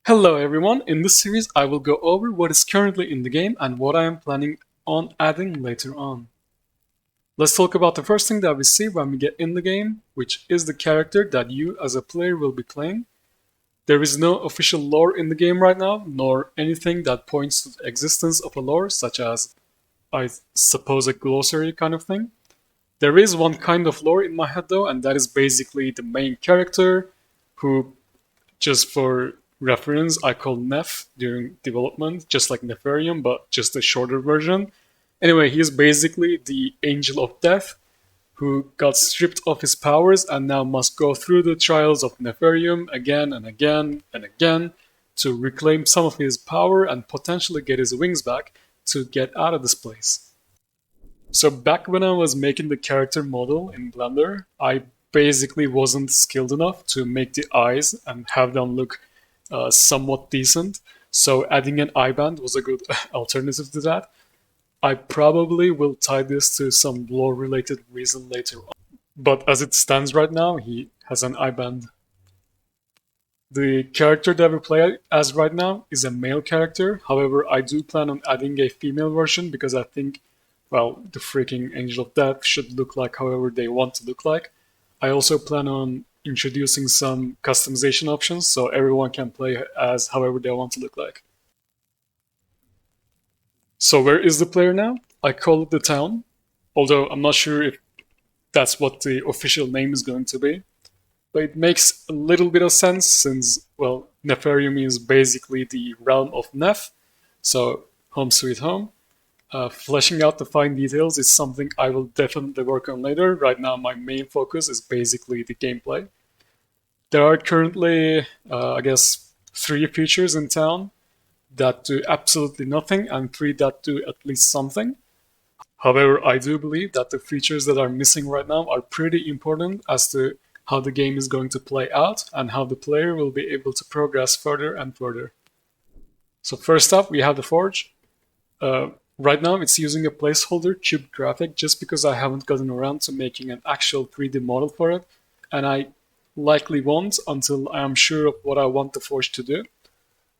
Hello everyone, in this series I will go over what is currently in the game and what I am planning on adding later on. Let's talk about the first thing that we see when we get in the game, which is the character that you as a player will be playing. There is no official lore in the game right now, nor anything that points to the existence of a lore, such as, I suppose, a glossary kind of thing. There is one kind of lore in my head though, and that is basically the main character who, just for reference, I call Nef during development, just like NEFARIUM, but just a shorter version. Anyway, he is basically the angel of death who got stripped of his powers and now must go through the trials of NEFARIUM again and again and again to reclaim some of his power and potentially get his wings back to get out of this place. So back when I was making the character model in Blender, I basically wasn't skilled enough to make the eyes and have them look somewhat decent. So adding an eye band was a good alternative to that. I probably will tie this to some lore related reason later on. But as it stands right now, he has an eye band. The character that we play as right now is a male character. However, I do plan on adding a female version because I think, well, the freaking Angel of Death should look like however they want to look like. I also plan on introducing some customization options so everyone can play as however they want to look like. So where is the player now? I call it the town, although I'm not sure if that's what the official name is going to be. But it makes a little bit of sense since, well, NEFARIUM is basically the realm of Nef, so home sweet home. Fleshing out the fine details is something I will definitely work on later. Right now, my main focus is basically the gameplay. There are currently, I guess, 3 features in town that do absolutely nothing and 3 that do at least something. However, I do believe that the features that are missing right now are pretty important as to how the game is going to play out and how the player will be able to progress further and further. So first up, we have the Forge. Right now, it's using a placeholder cube graphic just because I haven't gotten around to making an actual 3D model for it, and I likely won't until I am sure of what I want the Forge to do.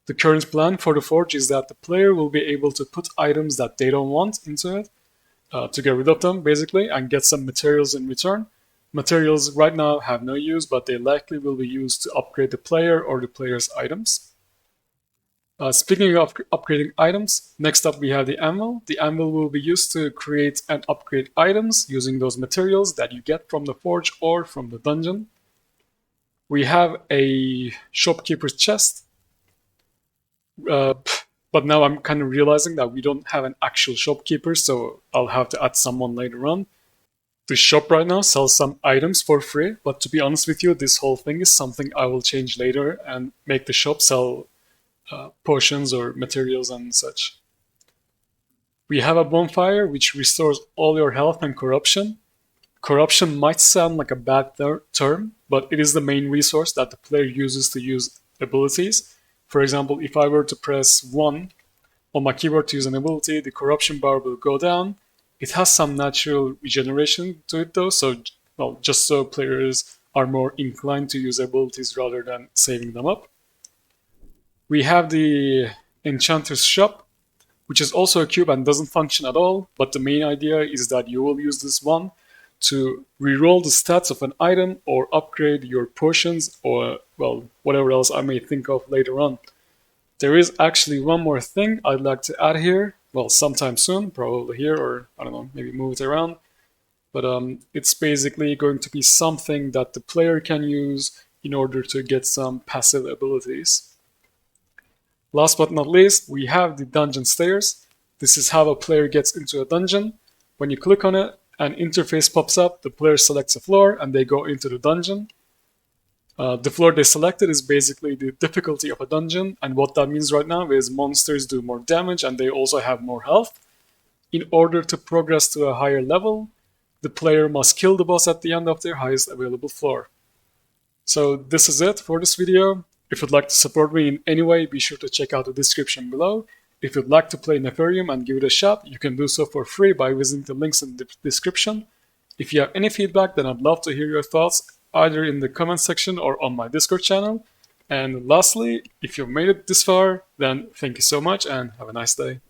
The current plan for the Forge is that the player will be able to put items that they don't want into it, to get rid of them, basically, and get some materials in return. Materials right now have no use, but they likely will be used to upgrade the player or the player's items. Speaking of upgrading items, next up we have the anvil. The anvil will be used to create and upgrade items using those materials that you get from the forge or from the dungeon. We have a shopkeeper's chest, but now I'm kind of realizing that we don't have an actual shopkeeper, so I'll have to add someone later on. The shop right now sells some items for free, but to be honest with you, this whole thing is something I will change later and make the shop sell potions or materials and such. We have a bonfire which restores all your health and corruption. Corruption might sound like a bad term, but it is the main resource that the player uses to use abilities. For example, if I were to press 1 on my keyboard to use an ability, the corruption bar will go down. It has some natural regeneration to it though, so well, just so players are more inclined to use abilities rather than saving them up. We have the Enchantress Shop, which is also a cube and doesn't function at all, but the main idea is that you will use this one to reroll the stats of an item or upgrade your potions or, well, whatever else I may think of later on. There is actually one more thing I'd like to add here, well, sometime soon, probably here or, I don't know, maybe move it around. But it's basically going to be something that the player can use in order to get some passive abilities. Last but not least, we have the dungeon stairs. This is how a player gets into a dungeon. When you click on it, an interface pops up, the player selects a floor, and they go into the dungeon. The floor they selected is basically the difficulty of a dungeon, and what that means right now is monsters do more damage and they also have more health. In order to progress to a higher level, the player must kill the boss at the end of their highest available floor. So this is it for this video. If you'd like to support me in any way, be sure to check out the description below. If you'd like to play NEFARIUM and give it a shot, you can do so for free by visiting the links in the description. If you have any feedback, then I'd love to hear your thoughts either in the comment section or on my Discord channel. And lastly, if you've made it this far, then thank you so much and have a nice day.